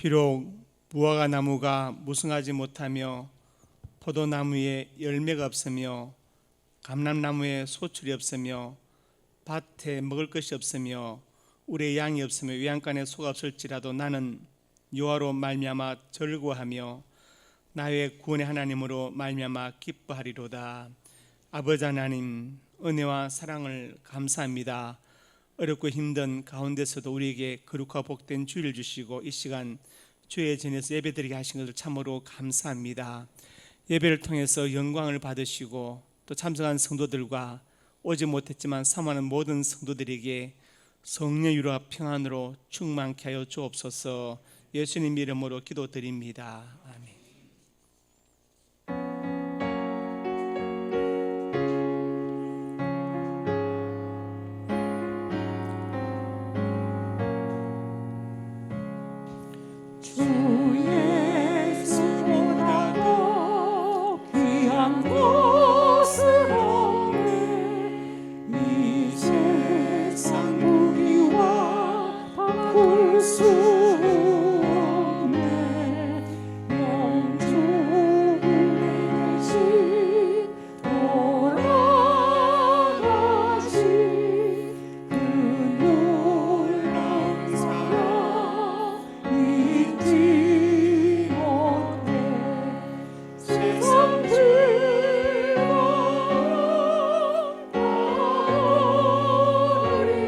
비록 무화과 나무가 무성하지 못하며 포도나무에 열매가 없으며 감람나무에 소출이 없으며 밭에 먹을 것이 없으며 우리의 양이 없으며 외양간에 소가 없을지라도 나는 여호와로 말미암아 즐거워하며 나의 구원의 하나님으로 말미암아 기뻐하리로다. 아버지 하나님, 은혜와 사랑을 감사합니다. 어렵고 힘든 가운데서도 우리에게 거룩하고 복된 주일을 주시고 이 시간 주의 전에서 예배드리게 하신 것을 참으로 감사합니다. 예배를 통해서 영광을 받으시고 또 참석한 성도들과 오지 못했지만 사모하는 모든 성도들에게 성령의 위로와 평안으로 충만케 하여 주옵소서. 예수님 이름으로 기도드립니다. 아멘. 주 예수보다도 귀한 것은 없네. 이 세상 무기와 바꿀 수 없네. 영주의 대신 돌아가신 그 놀라운 사랑 잊지 못해. 세상 즐거움 다 버리고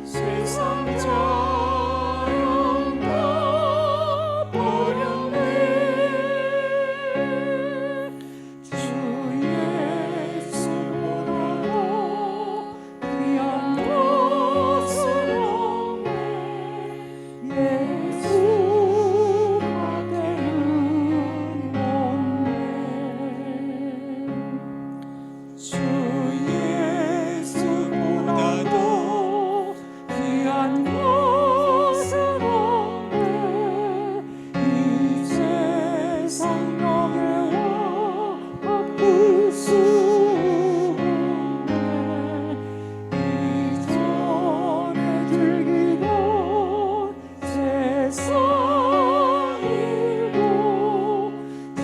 세상 자랑 다 버렸네. 주 예수보다도 귀한 것은 없네. 예수밖에는 없네. 주 예수보다도 귀한 것은 없네. 이 세상 명예와 바꿀 수 없네. 이전에 즐기던 세상 일도 주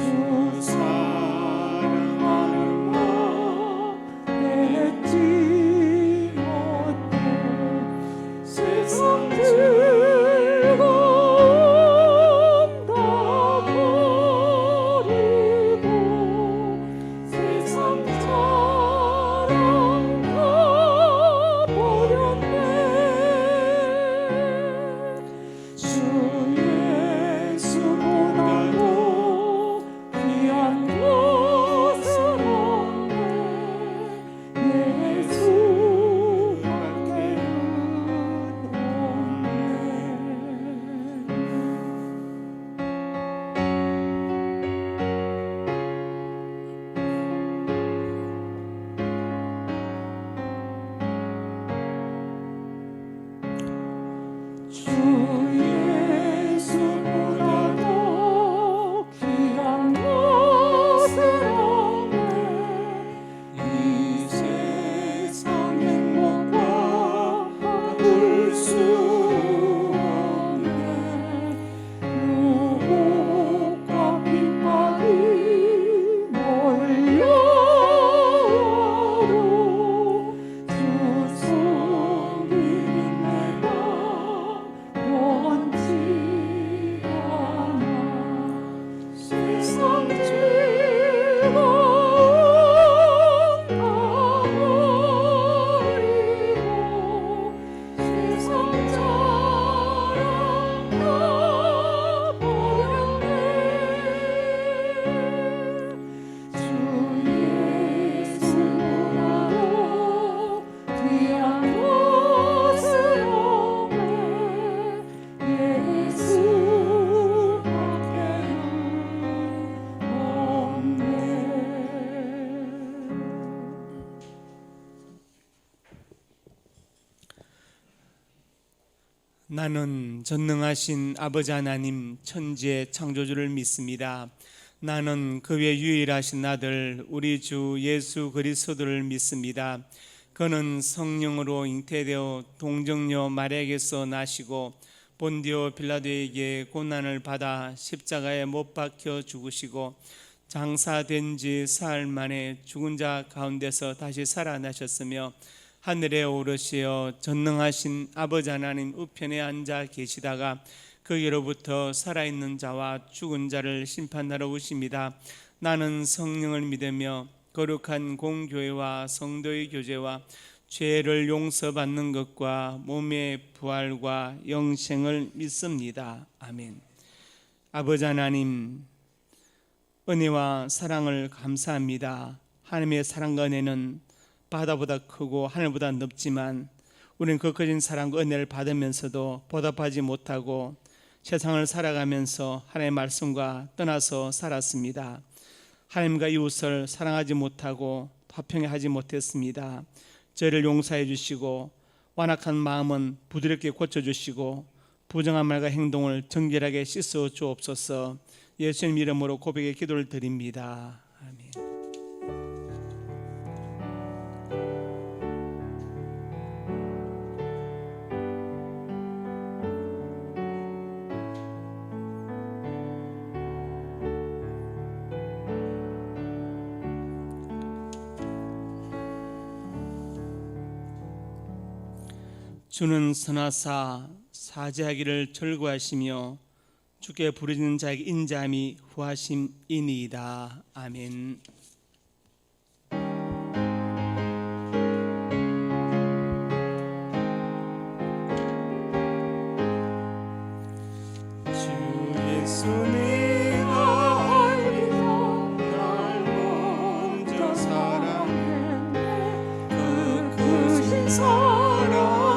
사랑하는 마 잊지 못해. 세상 즐거움 다 버리고 세상 자랑 다 버렸네. 주 예수보다도 귀한 것은 없네. 예수밖에는 없네. 주 예수보다도 귀한 것은 없네. 이 세상 행복과 바꿀 수 없네. 유혹과 핍박이 몰려와도 주 섬기는 내가 변치 않아. 세상 즐거움 다 버리고 세상 자랑 다 버렸네. 주 예수보다도 귀한 것은 없네. 예수밖에는 없네. 나는 전능하신 아버지 하나님 천지의 창조주를 믿습니다. 나는 그의 유일하신 아들 우리 주 예수 그리스도를 믿습니다. 그는 성령으로 잉태되어 동정녀 마리아에게서 나시고 본디오 빌라도에게 고난을 받아 십자가에 못 박혀 죽으시고 장사된 지 사흘 만에 죽은 자 가운데서 다시 살아나셨으며 하늘에 오르시어 전능하신 아버지 하나님 우편에 앉아 계시다가 거기로부터 살아있는 자와 죽은 자를 심판하러 오십니다. 나는 성령을 믿으며 거룩한 공교회와 성도의 교제와 죄를 용서받는 것과 몸의 부활과 영생을 믿습니다. 아멘. 아버지 하나님, 은혜와 사랑을 감사합니다. 하나님의 사랑과 은혜는 바다보다 크고 하늘보다 넓지만 우리는 그 커진 사랑과 은혜를 받으면서도 보답하지 못하고 세상을 살아가면서 하나님의 말씀과 떠나서 살았습니다. 하나님과 이웃을 사랑하지 못하고 화평히 하지 못했습니다. 저희를 용서해 주시고 완악한 마음은 부드럽게 고쳐주시고 부정한 말과 행동을 정결하게 씻어 주옵소서. 예수님 이름으로 고백의 기도를 드립니다. 아멘. 주는 선하사 사죄하기를 절구하시며 주께 부르짖는 자에게 인자함이 후하심이니이다. 아멘. 주 예수 내가 알리라 날 먼저 사랑했네 그 크신 사랑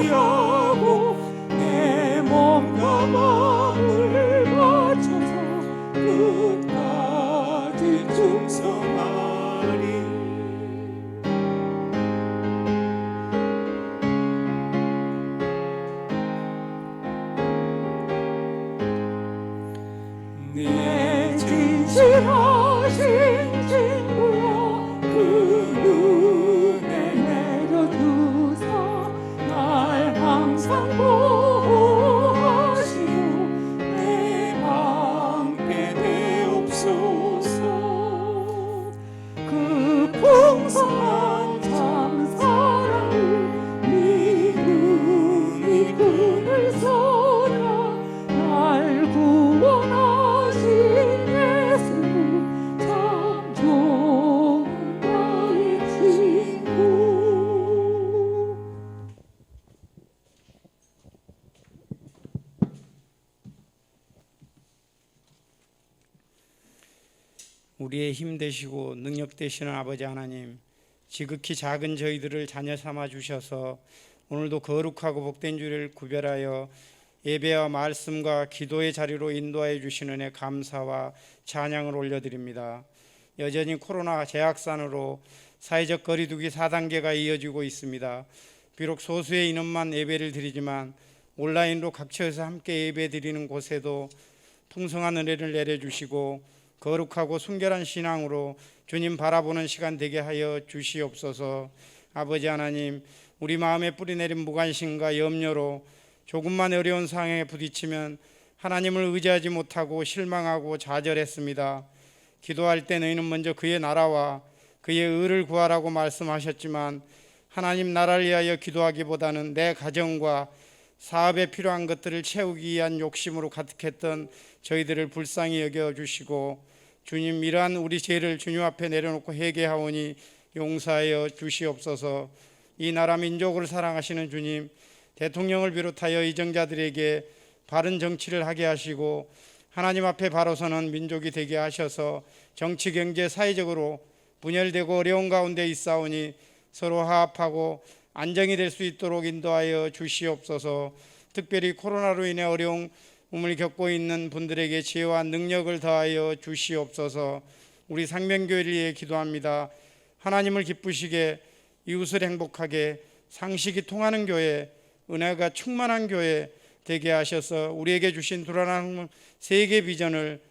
하고 내 몸과 마음을 바쳐서 끝까지 충성하리. 내 진실하신 친구야 그 눈에 내려주사 날 항상 보호하시오 내 방패 되옵소서. 그 풍성한 참사랑을 믿음이 그늘 쏟아 날 구원하신 예수 참 좋은 나의 친구. 우리의 힘 되시고 능력 되시는 아버지 하나님, 지극히 작은 저희들을 자녀 삼아 주셔서 오늘도 거룩하고 복된 주를 구별하여 예배와 말씀과 기도의 자리로 인도하여 주시는 은혜 감사와 찬양을 올려드립니다. 여전히 코로나 재확산으로 사회적 거리두기 4단계가 이어지고 있습니다. 비록 소수의 인원만 예배를 드리지만 온라인으로 각처에서 함께 예배 드리는 곳에도 풍성한 은혜를 내려주시고 거룩하고 순결한 신앙으로 주님 바라보는 시간 되게 하여 주시옵소서. 아버지 하나님, 우리 마음에 뿌리내린 무관심과 염려로 조금만 어려운 상황에 부딪히면 하나님을 의지하지 못하고 실망하고 좌절했습니다. 기도할 때 너희는 먼저 그의 나라와 그의 의를 구하라고 말씀하셨지만 하나님 나라를 위하여 기도하기보다는 내 가정과 사업에 필요한 것들을 채우기 위한 욕심으로 가득했던 저희들을 불쌍히 여겨주시고 주님, 이러한 우리 죄를 주님 앞에 내려놓고 회개하오니 용서하여 주시옵소서. 이 나라 민족을 사랑하시는 주님, 대통령을 비롯하여 이정자들에게 바른 정치를 하게 하시고 하나님 앞에 바로 서는 민족이 되게 하셔서 정치, 경제, 사회적으로 분열되고 어려운 가운데 있사오니 서로 화합하고 안정이 될 수 있도록 인도하여 주시옵소서. 특별히 코로나로 인해 어려움을 겪고 있는 분들에게 지혜와 능력을 더하여 주시옵소서. 우리 상명교회를 위해 기도합니다. 하나님을 기쁘시게, 이웃을 행복하게, 상식이 통하는 교회, 은혜가 충만한 교회 되게 하셔서 우리에게 주신 불안한 세계 비전을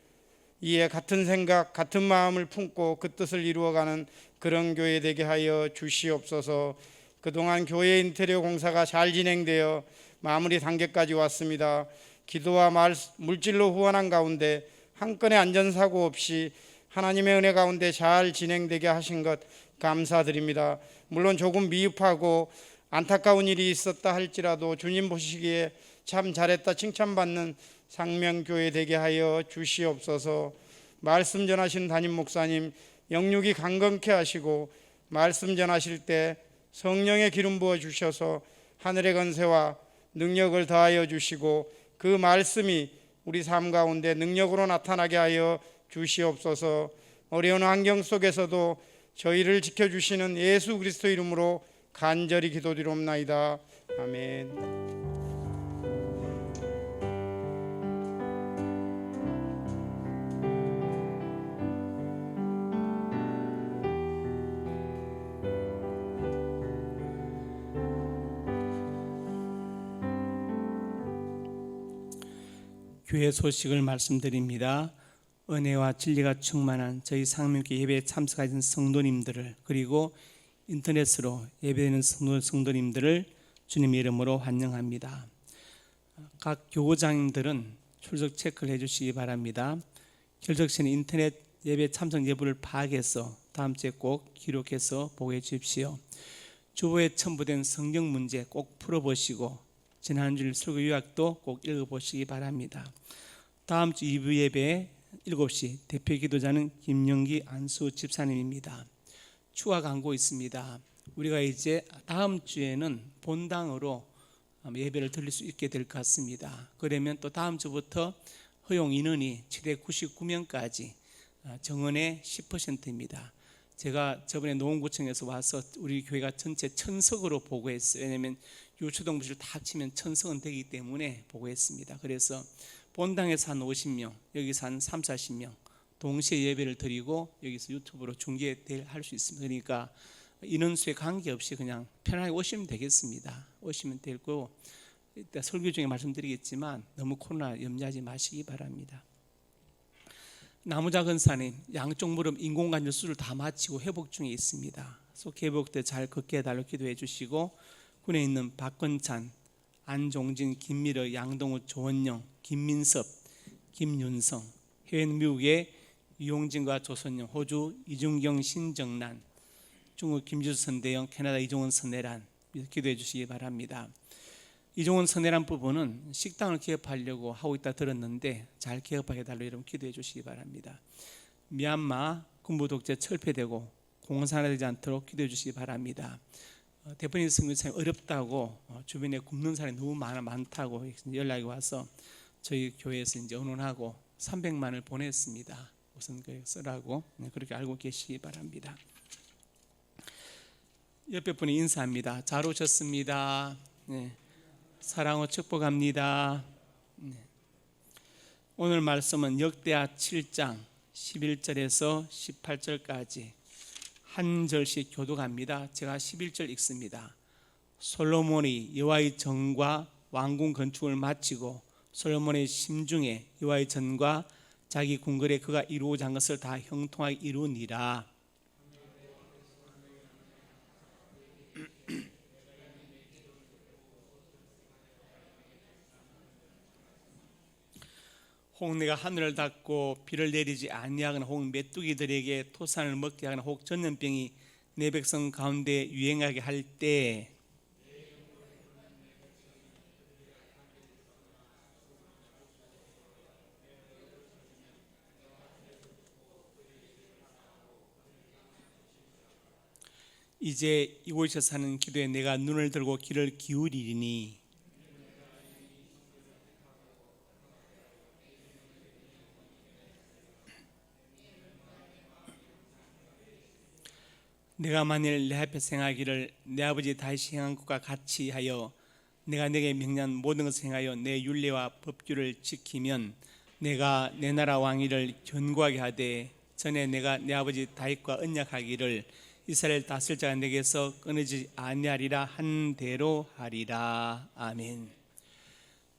이에 같은 생각, 같은 마음을 품고 그 뜻을 이루어가는 그런 교회 되게 하여 주시옵소서. 그동안 교회 인테리어 공사가 잘 진행되어 마무리 단계까지 왔습니다. 기도와 물질로 후원한 가운데 한 건의 안전사고 없이 하나님의 은혜 가운데 잘 진행되게 하신 것 감사드립니다. 물론 조금 미흡하고 안타까운 일이 있었다 할지라도 주님 보시기에 참 잘했다 칭찬받는 상명교회 되게 하여 주시옵소서. 말씀 전하신 담임 목사님 영육이 강건케 하시고 말씀 전하실 때 성령의 기름 부어 주셔서 하늘의 권세와 능력을 더하여 주시고 그 말씀이 우리 삶 가운데 능력으로 나타나게 하여 주시옵소서. 어려운 환경 속에서도 저희를 지켜주시는 예수 그리스도 이름으로 간절히 기도드리옵나이다. 아멘. 교회 소식을 말씀드립니다. 은혜와 진리가 충만한 저희 상명교회 예배에 참석하신 성도님들을, 그리고 인터넷으로 예배드리는 성도님들을 주님의 이름으로 환영합니다. 각 교구장님들은 출석 체크를 해주시기 바랍니다. 결석시는 인터넷 예배 참석 여부를 파악해서 다음 주에 꼭 기록해서 보고해 주십시오. 주보에 첨부된 성경 문제 꼭 풀어보시고 지난주일 설교 요약도 꼭 읽어보시기 바랍니다. 다음 주 2부 예배 7시 대표 기도자는 김영기 안수 집사님입니다. 추가 광고 있습니다. 우리가 이제 다음 주에는 본당으로 예배를 드릴 수 있게 될 것 같습니다. 그러면 또 다음 주부터 허용 인원이 최대 99명까지 정원의 10%입니다. 제가 저번에 노원구청에서 와서 우리 교회가 전체 1000석으로 보고했어요. 왜냐하면 유초동부실 다 합치면 1000석은 되기 때문에 보고했습니다. 그래서 본당에서 한 50명, 여기서 한 3, 40명 동시에 예배를 드리고 여기서 유튜브로 중계할 수 있습니다. 그러니까 인원수에 관계없이 그냥 편하게 오시면 되겠습니다. 오시면 되고, 이따 설교 중에 말씀드리겠지만 너무 코로나 염려하지 마시기 바랍니다. 나무자 근사님 양쪽 무릎 인공관절 수술 다 마치고 회복 중에 있습니다. 속 회복돼 잘 걷게 해달라고 기도해 주시고, 군에 있는 박건찬, 안종진, 김미러, 양동우, 조원영, 김민섭, 김윤성, 해외는 미국의 유용진과 조선영, 호주 이중경, 신정란, 중국 김주수 선대영, 캐나다 이종원 선내란 기도해 주시기 바랍니다. 이종원 선내란 부부는 식당을 개업하려고 하고 있다 들었는데 잘 개업하게 해달라고 여러분 기도해 주시기 바랍니다. 미얀마 군부 독재 철폐되고 공산화되지 않도록 기도해 주시기 바랍니다. 대표님 선교사님 어렵다고 주변에 굶는 사람이 너무 많다고 연락이 와서 저희 교회에서 이제 언론하고 300만을 보냈습니다. 우선 쓰라고 그렇게 알고 계시기 바랍니다. 옆에 분이 인사합니다. 잘 오셨습니다. 네. 사랑으로 축복합니다. 네. 오늘 말씀은 역대하 7장 11절에서 18절까지 한 절씩 교독합니다. 제가 11절 읽습니다. 솔로몬이 여호와의 전과 왕궁 건축을 마치고 솔로몬의 심중에 여호와의 전과 자기 궁궐에 그가 이루고자 한 것을 다 형통하게 이루니라. 혹 내가 하늘을 닫고 비를 내리지 아니하거나 혹 메뚜기들에게 토산을 먹게 하거나 혹 전염병이 내 백성 가운데 유행하게 할 때 이제 이곳에서 사는 기도에 내가 눈을 들고 귀를 기울이리니 내가 만일 내 앞에 행하기를 내 아버지 다윗이 행한 것과 같이 하여 내가 내게 명령한 모든 것을 행하여 내 율례와 법규를 지키면 내가 내 나라 왕위를 견고하게 하되 전에 내가 내 아버지 다윗과 언약하기를 이스라엘 다스릴 자가 내게서 끊어지지 아니하리라 한 대로 하리라. 아멘.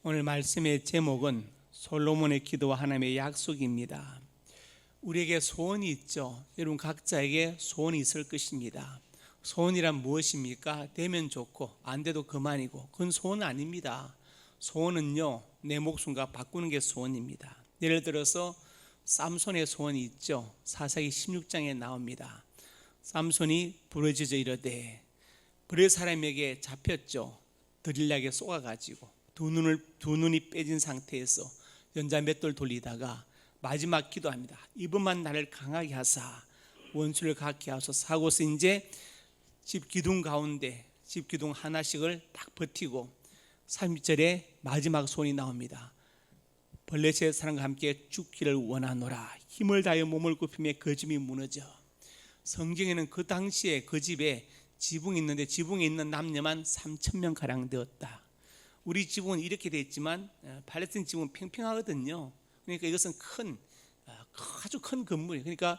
오늘 말씀의 제목은 솔로몬의 기도와 하나님의 약속입니다. 우리에게 소원이 있죠. 여러분 각자에게 소원이 있을 것입니다. 소원이란 무엇입니까? 되면 좋고 안 돼도 그만이고 그건 소원 아닙니다. 소원은요 내 목숨과 바꾸는 게 소원입니다. 예를 들어서 삼손의 소원이 있죠. 사사기 16장에 나옵니다. 삼손이 부르짖어 이르되 브레 사람에게 잡혔죠. 드릴락에 쏘아가지고 두 눈이 빼진 상태에서 연자 맷돌 돌리다가 마지막 기도합니다. 이번만 나를 강하게 하사 원수를 갖게 하소서 사고서 이제 집 기둥 가운데 집 기둥 하나씩을 딱 버티고 30절에 마지막 소원이 나옵니다. 블레셋 사람과 함께 죽기를 원하노라. 힘을 다하여 몸을 굽히며 그 집이 무너져. 성경에는 그 당시에 그 집에 지붕이 있는데 지붕에 있는 남녀만 3,000명 가량 되었다. 우리 지붕은 이렇게 되어 있지만 팔레스틴 지붕은 팽팽하거든요. 그러니까 이것은 아주 큰 건물이에요. 그러니까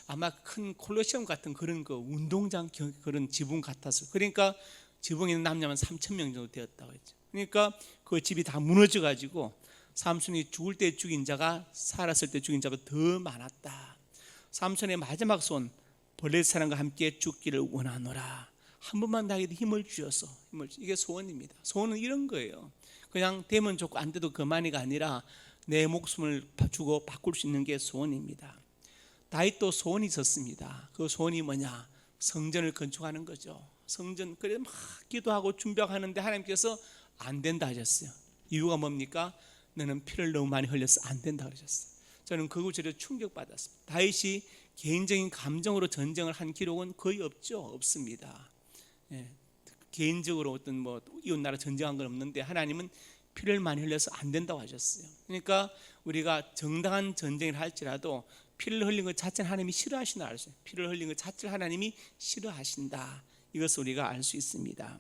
아마 큰 콜로세움 같은 그런 그 운동장 그런 지붕 같았어요. 그러니까 지붕에 있는 남녀만 3,000명 정도 되었다고 했죠. 그러니까 그 집이 다 무너져 가지고 삼손이 죽을 때 죽인 자가 살았을 때 죽인 자보다 더 많았다. 삼손의 마지막 소원 블레셋 사람과 함께 죽기를 원하노라. 한 번만 나에게 힘을 주셔서 이게 소원입니다. 소원은 이런 거예요. 그냥 되면 좋고 안 돼도 그만이가 아니라 내 목숨을 주고 바꿀 수 있는 게 소원입니다. 다윗도 소원이 있었습니다. 그 소원이 뭐냐? 성전을 건축하는 거죠. 성전 그래 막 기도하고 준비하는데 하나님께서 안 된다 하셨어요. 이유가 뭡니까? 너는 피를 너무 많이 흘려서 안 된다 그러셨어요. 저는 그 구절에 충격받았습니다. 다윗이 개인적인 감정으로 전쟁을 한 기록은 거의 없습니다. 개인적으로 어떤 뭐 이웃 나라 전쟁한 건 없는데 하나님은 피를 많이 흘려서 안 된다고 하셨어요. 그러니까 우리가 정당한 전쟁을 할지라도 피를 흘린 것 자체는 하나님이 싫어하신다 알았어요. 피를 흘린 것 자체를 하나님이 싫어하신다. 이것을 우리가 알 수 있습니다.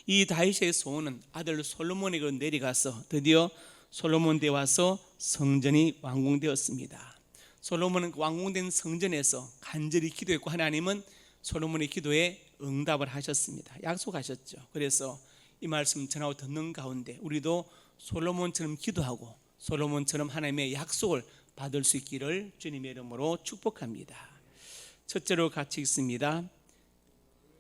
이 다윗의 소원은 아들 솔로몬에게 내려가서 드디어 솔로몬 때 와서 성전이 완공되었습니다. 솔로몬은 완공된 성전에서 간절히 기도했고 하나님은 솔로몬의 기도에 응답을 하셨습니다. 약속하셨죠. 그래서 이 말씀 전하고 듣는 가운데 우리도 솔로몬처럼 기도하고 솔로몬처럼 하나님의 약속을 받을 수 있기를 주님의 이름으로 축복합니다. 첫째로 같이 읽습니다.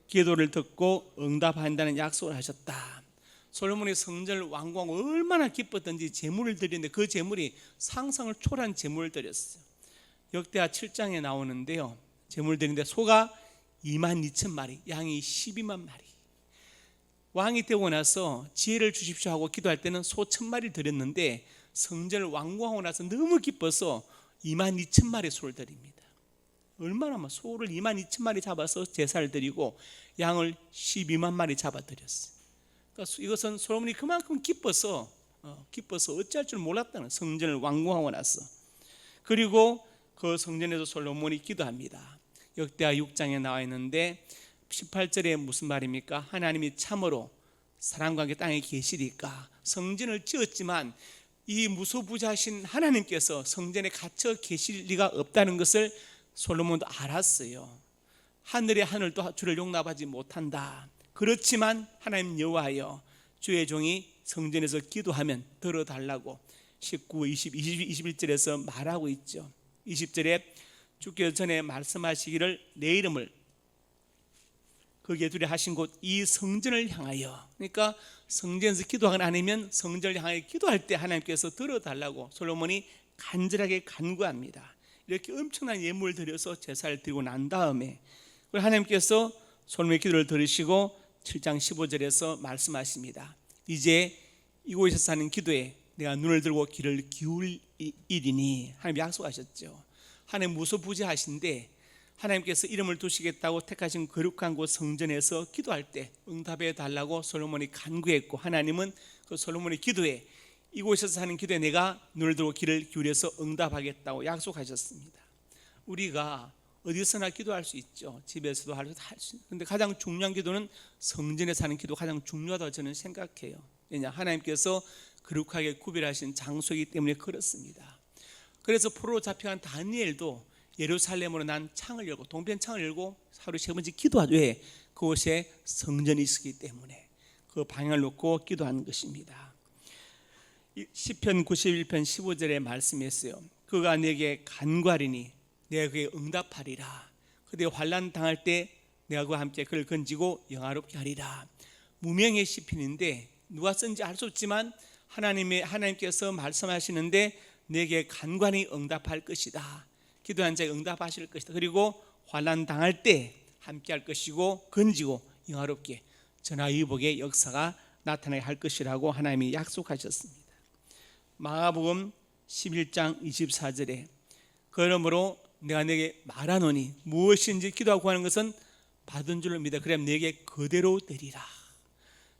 기도를 듣고 응답한다는 약속을 하셨다. 솔로몬이 성전을 완공하고 얼마나 기뻤던지 제물을 드렸는데 그 제물이 상상을 초월한 제물을 드렸어요. 역대하 7장에 나오는데요. 제물 드리는데 소가 22,000마리, 양이 12만 마리. 왕이 되고 나서 지혜를 주십시오 하고 기도할 때는 소 1,000마리 드렸는데 성전을 완공하고 나서 너무 기뻐서 22,000마리 소를 드립니다. 얼마나 소를 22,000마리 잡아서 제사를 드리고 양을 12만 마리 잡아 드렸어요. 그러니까 이것은 솔로몬이 그만큼 기뻐서 어찌할 줄 몰랐다는 성전을 완공하고 나서. 그리고 그 성전에서 솔로몬이 기도합니다. 역대하 6장에 나와 있는데 18절에 무슨 말입니까? 하나님이 참으로 사람과 함께 땅에 계시리까. 성전을 지었지만 이 무소부자신 하나님께서 성전에 갇혀 계실 리가 없다는 것을 솔로몬도 알았어요. 하늘의 하늘도 주를 용납하지 못한다. 그렇지만 하나님 여호와여, 주의 종이 성전에서 기도하면 들어달라고 19, 20, 21절에서 말하고 있죠. 20절에 주께서 전에 말씀하시기를 내 이름을 거기에 두려 하신 곳 이 성전을 향하여. 그러니까 성전에서 기도하거나 아니면 성전을 향하여 기도할 때 하나님께서 들어달라고 솔로몬이 간절하게 간구합니다. 이렇게 엄청난 예물을 드려서 제사를 드리고 난 다음에 하나님께서 솔로몬의 기도를 들으시고 7장 15절에서 말씀하십니다. 이제 이곳에서 사는 기도에 내가 눈을 들고 귀를 기울이리니. 하나님 약속하셨죠. 하나님 무소부재하신데 하나님께서 이름을 두시겠다고 택하신 거룩한 곳 성전에서 기도할 때 응답해 달라고 솔로몬이 간구했고, 하나님은 그 솔로몬의 기도에 이곳에서 하는 기도에 내가 눈을 들고 귀를 기울여서 응답하겠다고 약속하셨습니다. 우리가 어디서나 기도할 수 있죠. 집에서도 할 수 있는. 그런데 가장 중요한 기도는 성전에서 하는 기도가 가장 중요하다고 저는 생각해요. 왜냐, 하나님께서 거룩하게 구별하신 장소이기 때문에 그렇습니다. 그래서 포로로 잡혀간 다니엘도 예루살렘으로 난 창을 열고, 동편 창을 열고 하루 3번째 기도하죠. 왜? 그곳에 성전이 있었기 때문에 그 방향을 놓고 기도하는 것입니다. 시편 91편 15절에 말씀했어요. 그가 내게 간구하리니 내가 그에게 응답하리라. 그대 환난 당할 때 내가 그와 함께 그를 건지고 영화롭게 하리라. 무명의 시편인데 누가 쓴지 알 수 없지만 하나님께서 말씀하시는데 내게 간구하니 응답할 것이다. 기도한 자에 응답하실 것이다. 그리고 환난 당할 때 함께 할 것이고 건지고 영화롭게 전화위복의 역사가 나타나게 할 것이라고 하나님이 약속하셨습니다. 마가복음 11장 24절에 그러므로 내가 내게 말하노니 무엇인지 기도하고 구하는 것은 받은 줄로 믿어 그럼 내게 그대로 되리라.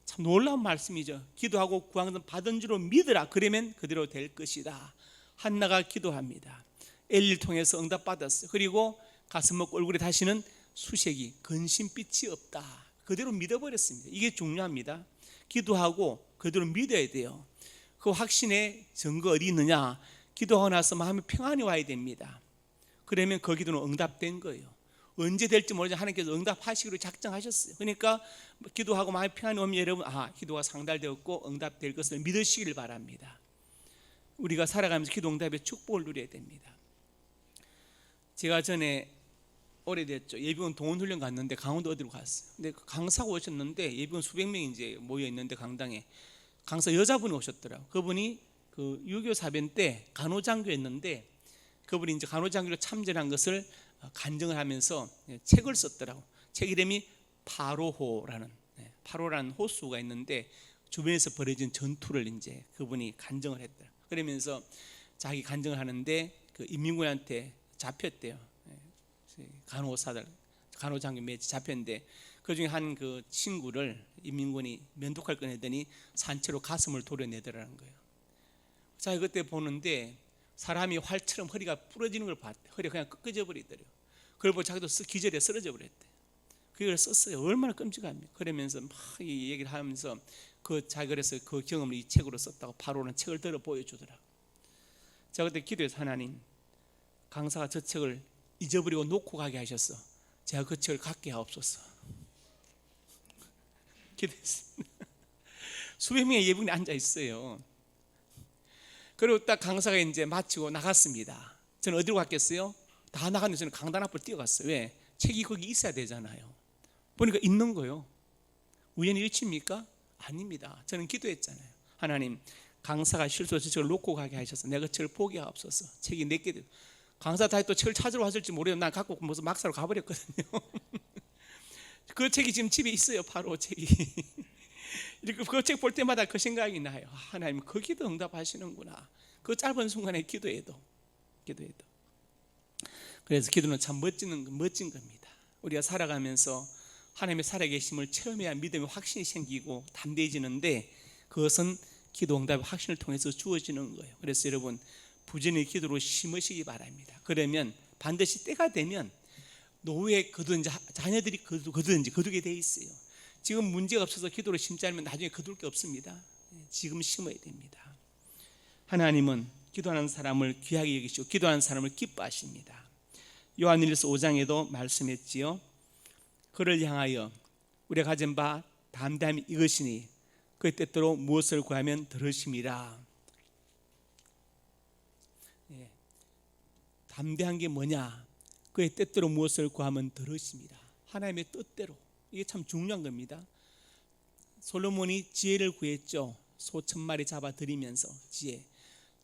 참 놀라운 말씀이죠. 기도하고 구하는 것은 받은 줄로 믿으라. 그러면 그대로 될 것이다. 한나가 기도합니다. 엘리를 통해서 응답받았어요. 그리고 가슴 먹고 얼굴에 다시는 수색이 근심빛이 없다. 그대로 믿어버렸습니다. 이게 중요합니다. 기도하고 그대로 믿어야 돼요. 그 확신의 증거 어디 있느냐? 기도하고 나서 마음에 평안이 와야 됩니다. 그러면 그 기도는 응답된 거예요. 언제 될지 모르지만 하나님께서 응답하시기로 작정하셨어요. 그러니까 기도하고 마음에 평안이 오면 여러분 기도가 상달되었고 응답될 것을 믿으시길 바랍니다. 우리가 살아가면서 기도 응답의 축복을 누려야 됩니다. 제가 전에 오래됐죠. 예비군 동원훈련 갔는데 강원도 어디로 갔어요. 근데 강사가 오셨는데 예비군 수백 명이 이제 모여 있는데 강당에 강사 여자분이 오셨더라고요. 그분이 그 유교 사변 때 간호장교였는데 그분이 이제 간호장교로 참전한 것을 간증을 하면서 책을 썼더라고요. 책 이름이 파로호라는 호수가 있는데 주변에서 벌어진 전투를 이제 그분이 간증을 했더라고요. 그러면서 자기 간증을 하는데 그 인민군한테 잡혔대요. 간호사들, 간호장교 몇 잡혔는데 그 중에 한 그 친구를 인민군이 면도칼 꺼내더니 산채로 가슴을 도려내더라는 거예요. 자, 그때 보는데 사람이 활처럼 허리가 부러지는 걸 봤대. 허리가 그냥 꺾어져 버리더래요. 그걸 보고 자기도 기절해 쓰러져 버렸대. 그걸 썼어요. 얼마나 끔찍합니까? 그러면서 막 이 얘기를 하면서 자기 그래서 그 경험을 이 책으로 썼다고 바로는 책을 들어 보여주더라고. 제가 그때 기도해서 하나님, 강사가 저 책을 잊어버리고 놓고 가게 하셨어. 제가 그 책을 갖게 하옵소서. 기도했습니다. 수백 명의 예비군이 앉아 있어요. 그리고 딱 강사가 이제 마치고 나갔습니다. 저는 어디로 갔겠어요? 다 나갔는데 저는 강단 앞으로 뛰어갔어요. 왜? 책이 거기 있어야 되잖아요. 보니까 있는 거예요. 우연히 일치입니까? 아닙니다. 저는 기도했잖아요. 하나님, 강사가 실수해서 책을 놓고 가게 하셔서 내가 그 책을 보게 하옵소서. 책이 내게 돼. 강사 다시 또 책을 찾으러 왔을지 모르겠는데 난 갖고 무슨 막사로 가버렸거든요. 그 책이 지금 집에 있어요. 바로 책이. 이렇게 그 책 볼 때마다 그 생각이 나요. 하나님, 거기도 응답하시는구나. 그 짧은 순간에 기도해도. 그래서 기도는 참 멋진 겁니다. 우리가 살아가면서 하나님의 살아계심을 체험해야 믿음의 확신이 생기고 담대해지는데 그것은 기도 응답의 확신을 통해서 주어지는 거예요. 그래서 여러분 부지런히 기도로 심으시기 바랍니다. 그러면 반드시 때가 되면 노후에 거두든지 자녀들이 거두게 돼 있어요. 지금 문제가 없어서 기도로 심지 않으면 나중에 거둘 게 없습니다. 지금 심어야 됩니다. 하나님은 기도하는 사람을 귀하게 여기시고 기도하는 사람을 기뻐하십니다. 요한일서 5장에도 말씀했지요. 그를 향하여 우리가 가진 바 담대함이 이것이니 그의 뜻대로 무엇을 구하면 들으심이라. 담대한 게 뭐냐? 그의 뜻대로 무엇을 구하면 들으심이라. 하나님의 뜻대로. 이게 참 중요한 겁니다. 솔로몬이 지혜를 구했죠. 소 1000마리 잡아들이면서 지혜.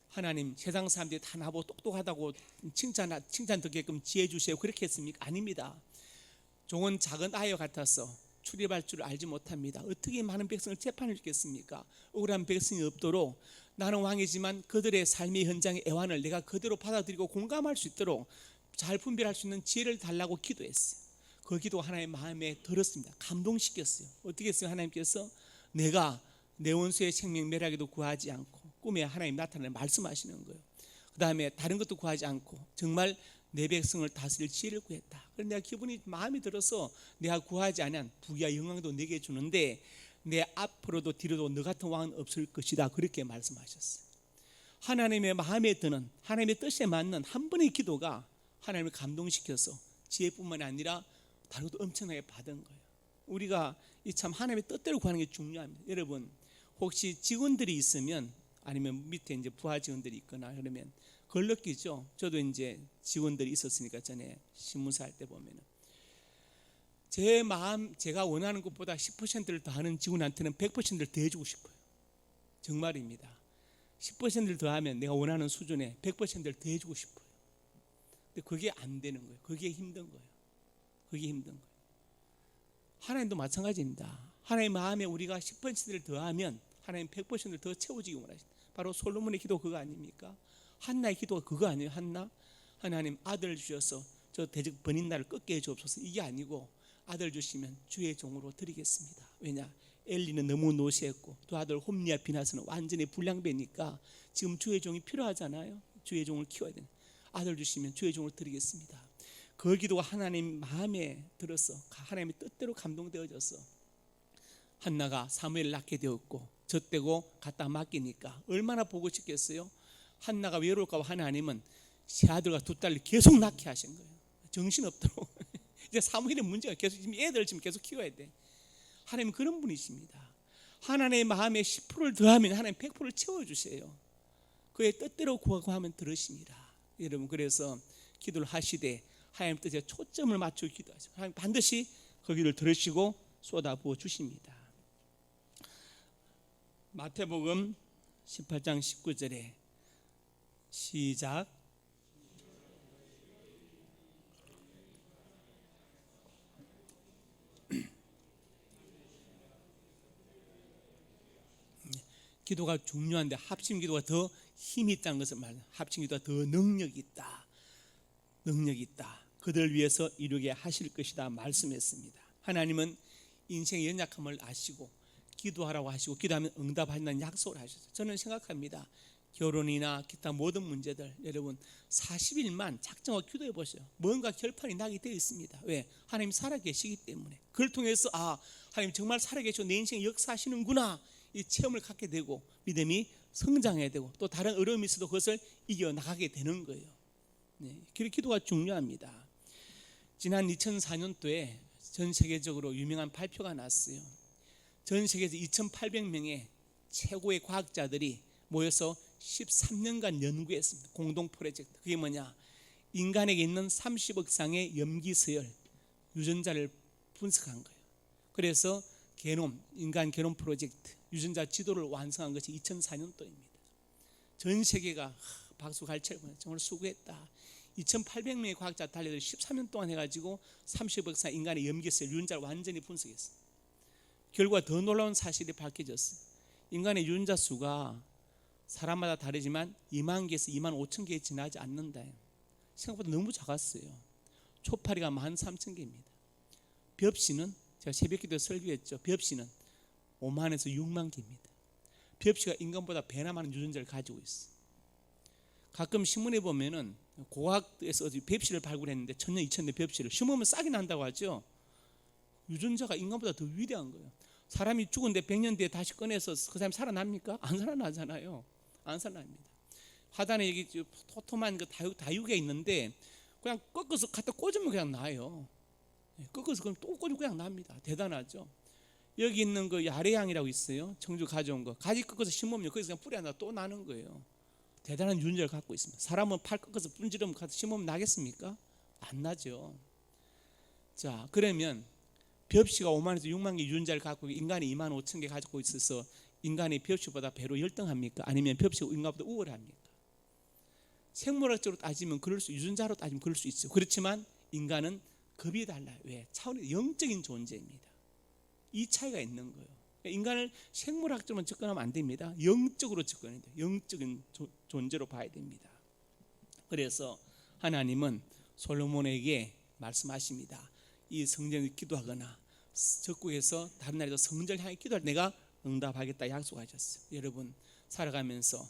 하나님, 세상 사람들이 다 나보고 똑똑하다고 칭찬 듣게끔 지혜 주세요. 그렇게 했습니까? 아닙니다. 종은 작은 아이와 같아서 출입할 줄 알지 못합니다. 어떻게 많은 백성을 재판을 주겠습니까? 억울한 백성이 없도록 나는 왕이지만 그들의 삶의 현장의 애환을 내가 그대로 받아들이고 공감할 수 있도록 잘 분별할 수 있는 지혜를 달라고 기도했어요. 그 기도가 하나님 마음에 들었습니다. 감동시켰어요. 어떻게 했어요? 하나님께서 내가 내 원수의 생명 멸하기도 구하지 않고 꿈에 하나님 나타나는 말씀하시는 거예요. 그 다음에 다른 것도 구하지 않고 정말 내 백성을 다스릴 지혜를 구했다. 그런데 내가 기분이 마음에 들어서 내가 구하지 않은 부귀와 영광도 내게 주는데 내 앞으로도 뒤로도 너 같은 왕은 없을 것이다. 그렇게 말씀하셨어요. 하나님의 마음에 드는 하나님의 뜻에 맞는 한 번의 기도가 하나님을 감동시켜서 지혜뿐만 아니라 다른 것도 엄청나게 받은 거예요. 우리가 이 참 하나님의 뜻대로 구하는 게 중요합니다. 여러분 혹시 직원들이 있으면 아니면 밑에 이제 부하 직원들이 있거나 그러면 그걸 느끼죠. 저도 이제 직원들이 있었으니까 전에 신문사 할 때 보면은 제 마음 제가 원하는 것보다 10%를 더하는 직원한테는 100%를 더해주고 싶어요. 정말입니다. 10%를 더하면 내가 원하는 수준에 100%를 더해주고 싶어요. 근데 그게 안 되는 거예요. 그게 힘든 거예요. 그게 힘든 거예요. 하나님도 마찬가지입니다. 하나님 마음에 우리가 10%를 더하면 하나님 100%를 더 채워주기 원하십니다. 바로 솔로몬의 기도 그거 아닙니까? 한나의 기도가 그거 아니에요? 한나? 하나님 아들 주셔서 저 대적 번인 날을 꺾게 해주옵소서. 이게 아니고 아들 주시면 주의 종으로 드리겠습니다. 왜냐? 엘리는 너무 노쇠했고 또 아들 홈리와 비나스는 완전히 불량배니까 지금 주의 종이 필요하잖아요. 주의 종을 키워야 되는 아들 주시면 주의 종을 드리겠습니다. 그 기도가 하나님 마음에 들어서 하나님의 뜻대로 감동되어져서 한나가 사무엘을 낳게 되었고 젖대고 갖다 맡기니까 얼마나 보고 싶겠어요. 한나가 외로울까 봐 하나님은 세 아들과 두 딸을 계속 낳게 하신 거예요. 정신없도록. 이제 사무엘의 문제가 계속 지금 애들 지금 계속 키워야 돼. 하나님은 그런 분이십니다. 하나님의 마음에 10%를 더하면 하나님 100%를 채워주세요. 그의 뜻대로 구하면 들으십니다. 여러분 그래서 기도를 하시되 하나님 뜻에 초점을 맞추고 기도하죠. 하나님 반드시 거기를 들으시고 쏟아부어 주십니다. 마태복음 18장 19절에 시작. 기도가 중요한데 합심기도가 더 힘이 있다는 것을 말합니다. 합심기도가 더 능력이 있다. 능력이 있다. 그들을 위해서 이루게 하실 것이다 말씀했습니다. 하나님은 인생의 연약함을 아시고 기도하라고 하시고 기도하면 응답한다는 약속을 하셨어요. 저는 생각합니다. 결혼이나 기타 모든 문제들 여러분 40일만 작정하고 기도해 보세요. 뭔가 결판이 나게 되어 있습니다. 왜? 하나님 살아계시기 때문에. 그걸 통해서 하나님 정말 살아계시고 내 인생 역사하시는구나 이 체험을 갖게 되고 믿음이 성장해야 되고 또 다른 어려움이 있어도 그것을 이겨나가게 되는 거예요. 네, 기도가 중요합니다. 지난 2004년도에 전 세계적으로 유명한 발표가 났어요. 전 세계에서 2,800명의 최고의 과학자들이 모여서 13년간 연구했습니다. 공동 프로젝트. 그게 뭐냐? 인간에게 있는 30억 쌍의 염기서열 유전자를 분석한 거예요. 그래서 게놈, 인간 게놈 프로젝트 유전자 지도를 완성한 것이 2004년도입니다. 전 세계가 박수 갈채를 보내 정말 수고했다. 2,800명의 과학자 달려들 13년 동안 해가지고 30억 쌍 인간의 염기서열 유전자를 완전히 분석했어요. 결과 더 놀라운 사실이 밝혀졌어요. 인간의 유전자 수가 사람마다 다르지만 2만 개에서 2만 5천 개에 지나지 않는다. 생각보다 너무 작았어요. 초파리가 13,000개입니다. 벽씨는 제가 새벽기도에 설교했죠. 벽씨는 5만에서 6만 개입니다. 벽씨가 인간보다 배나 많은 유전자를 가지고 있어요. 가끔 신문에 보면은 고학에서 벽씨를 발굴했는데 1000년, 2000년 벽씨를 심으면 싹이 난다고 하죠. 유전자가 인간보다 더 위대한 거예요. 사람이 죽은데 100년 뒤에 다시 꺼내서 그 사람이 살아납니까? 안 살아나잖아요. 안 살아납니다. 화단에 여기 토토만 그 다육에 있는데 그냥 꺾어서 갖다 꽂으면 그냥 나요. 꺾어서 그럼 또 꽂으면 그냥 납니다. 대단하죠. 여기 있는 그 야래향이라고 있어요. 청주 가져온 거. 가지 꺾어서 심으면 거기서 그냥 뿌리 하나 또 나는 거예요. 대단한 유전자를 갖고 있습니다. 사람은 팔 꺾어서 분지름 가서 심으면 나겠습니까? 안 나죠. 자, 그러면 벽씨가 5만에서 6만 개 유전자를 갖고 인간이 2만 5천 개 가지고 있어서 인간이 벽씨보다 배로 열등합니까? 아니면 벽씨가 인간보다 우월합니까? 생물학적으로 따지면 유전자로 따지면 그럴 수 있어요. 그렇지만 인간은 급이 달라요. 왜? 차원의 영적인 존재입니다. 이 차이가 있는 거예요. 인간을 생물학적으로 접근하면 안 됩니다. 영적으로 접근해야 돼요. 영적인 존재로 봐야 됩니다. 그래서 하나님은 솔로몬에게 말씀하십니다. 이 성전을 기도하거나 적국에서 다른 나라에서 성전을 향해 기도할 때 내가 응답하겠다 약속하셨어요. 여러분 살아가면서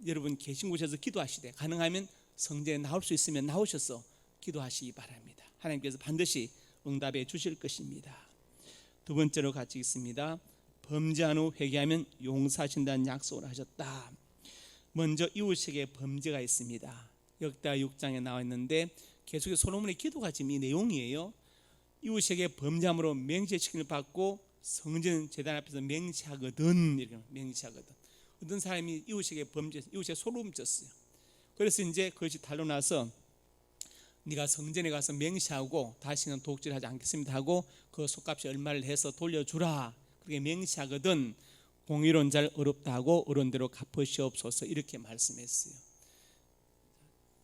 여러분 계신 곳에서 기도하시되 가능하면 성전에 나올 수 있으면 나오셔서 기도하시기 바랍니다. 하나님께서 반드시 응답해 주실 것입니다. 두 번째로 같이 있습니다. 범죄한 후 회개하면 용서하신다는 약속을 하셨다. 먼저 이웃에게 범죄가 있습니다. 역대하 6장에 나와 있는데 계속해서 솔로몬의 기도가 지금 이 내용이에요. 이웃에게 범죄함으로 맹세시키를 받고 성전 제단 앞에서 맹세하거든. 이렇게 맹세하거든. 어떤 사람이 이웃에게 이웃에 소름 졌어요. 그래서 이제 그것이 탄로나서 네가 성전에 가서 맹세하고 다시는 도둑질하지 않겠습니다 하고 그 속값이 얼마를 해서 돌려주라. 그렇게 맹세하거든 공의로운 자를 어렵다 하고 어른대로 갚으시옵소서 이렇게 말씀했어요.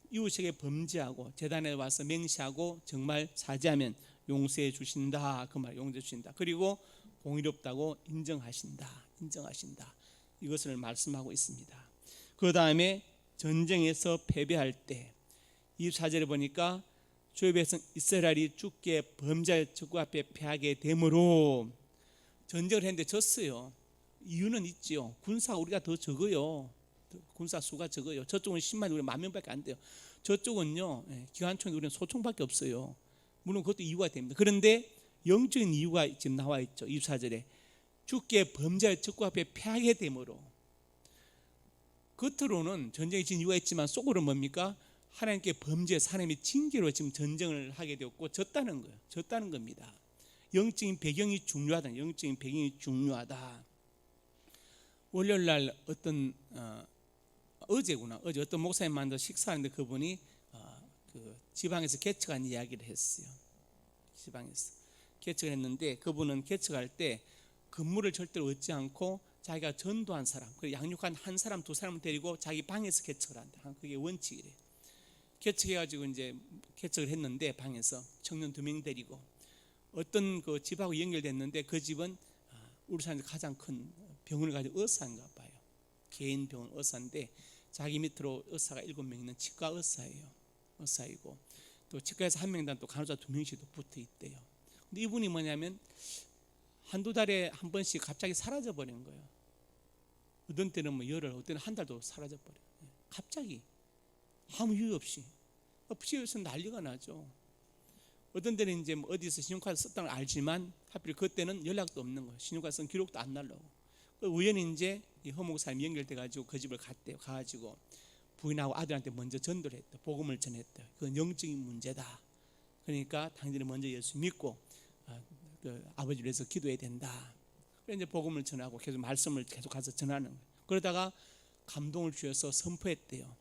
이웃에게 범죄하고 제단에 와서 맹세하고 정말 사죄하면 용서해 주신다. 그 말 용서해 주신다. 그리고 공의롭다고 인정하신다. 이것을 말씀하고 있습니다. 그 다음에 전쟁에서 패배할 때 24절에 보니까 주의 백성 이스라엘이 주께 범죄할 적국 앞에 패하게 되므로 전쟁을 했는데 졌어요. 이유는 있지요. 군사가 우리가 더 적어요. 군사 수가 적어요. 저쪽은 10만 우리 10,000명밖에 안 돼요. 저쪽은요 기관총이 우리는 소총밖에 없어요. 물론 그것도 이유가 됩니다. 그런데 영적인 이유가 지금 나와 있죠. 24절에 주께 범죄할 적국 앞에 패하게 되므로 겉으로는 전쟁이 진 이유가 있지만 속으로는 뭡니까? 하나님께 범죄해서 하나님의 징계로 지금 전쟁을 하게 되었고 졌다는 거예요. 졌다는 겁니다. 영적인 배경이 중요하다. 영적인 배경이 중요하다. 월요일 날 어제 어떤 목사님 만나 식사하는데 그분이 그 지방에서 개척한 이야기를 했어요. 지방에서 개척을 했는데 그분은 개척할 때 근무를 절대로 얻지 않고 자기가 전도한 사람, 그리고 양육한 한 사람, 두 사람을 데리고 자기 방에서 개척을 한다. 그게 원칙이래요. 개척해가지고 이제 개척을 했는데 방에서 청년 2명 데리고 어떤 그 집하고 연결됐는데 그 집은 울산에서 가장 큰 병원을 가지고 의사인가 봐요. 개인 병원 의사인데 자기 밑으로 의사가 7명 있는 치과 의사이고 또 치과에서 1명당 또 간호사 2명씩 붙어 있대요. 근데 이분이 뭐냐면 한두 달에 한 번씩 갑자기 사라져 버린 거예요. 어떤 때는 뭐 열흘, 어떤 때는 한 달도 사라져 버려요. 갑자기 아무 이유 없이 없이서 난리가 나죠. 어떤 때는 이제 뭐 어디서 신용카드 썼다는 걸 알지만 하필 그때는 연락도 없는 거예요. 신용카드 쓴 기록도 안 날라오고 우연히 이제 이 허목사님이 연결돼 가지고 그 집을 갔대요. 가가지고 부인하고 아들한테 먼저 전도를 했다. 복음을 전했다. 그건 영적인 문제다. 그러니까 당신이 먼저 예수 믿고 그 아버지를 위해서 기도해야 된다. 그래서 이제 복음을 전하고 계속 말씀을 계속 가서 전하는 거예요. 그러다가 감동을 주셔서 선포했대요.